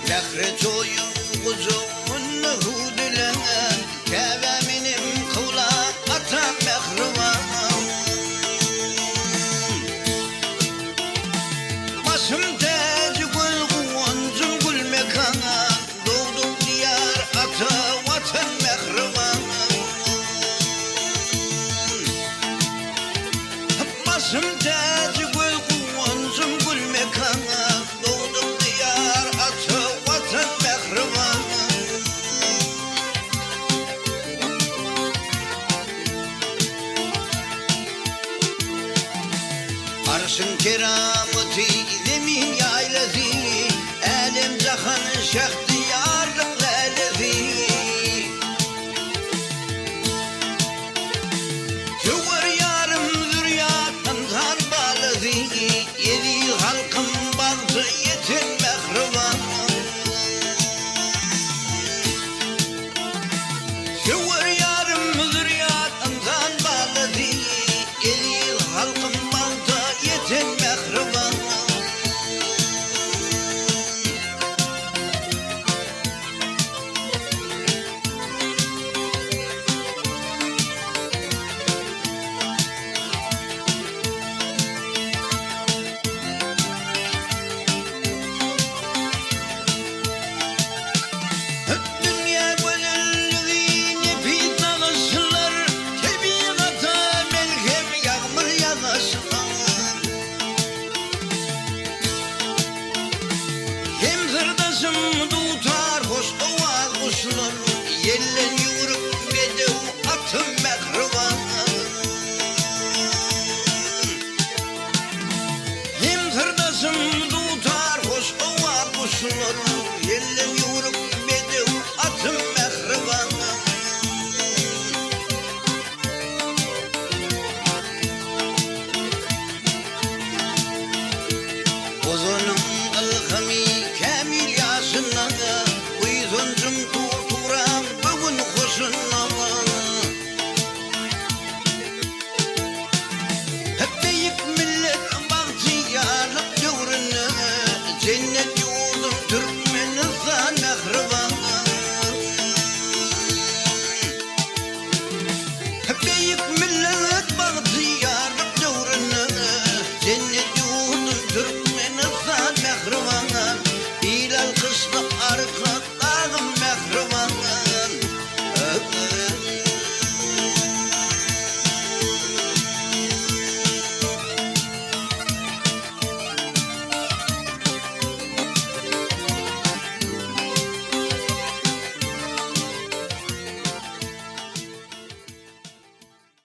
Mehret oyun uzun hudilen Keveminim kula atan mehrivan Başım teci gül kuvancım gül mekan Doğdum diyar ata vatan mehrivan Başım teci gül kuvancım gül mekan Doğdum diyar ata vatan mehrivan Arşın kerameti zemin yaylası Elim zahan şehtiyarlık lelezi Tüver yarım zürriyattan zar balızı Yedi halkım bazı yetin mehrivan Tüver yarım zürriyattan zar balızı Yedi halkım bazı yetin mehrivan Dünya güzelliği nefis ağaçlar Tabiata melhem yağmur yağışlar Hem zırdaşım tutar hoş ova kuşlar Yellen yürüp bedev atım mehrivan Hem zırdaşım tutar hoş ova kuşlar Yellen yürüp bedev atım mehrivan Uzunum ılgımi kamil yaşına Uyzuncum tuturam bugün hoşuna Hep deyip millet bahtiyarlık dövrünü Cennet yurdum Türkmenistan mehrivan Hep deyip millet bahtiyarlık dövrünü Cennet yurdum Türkmenistan mehrivan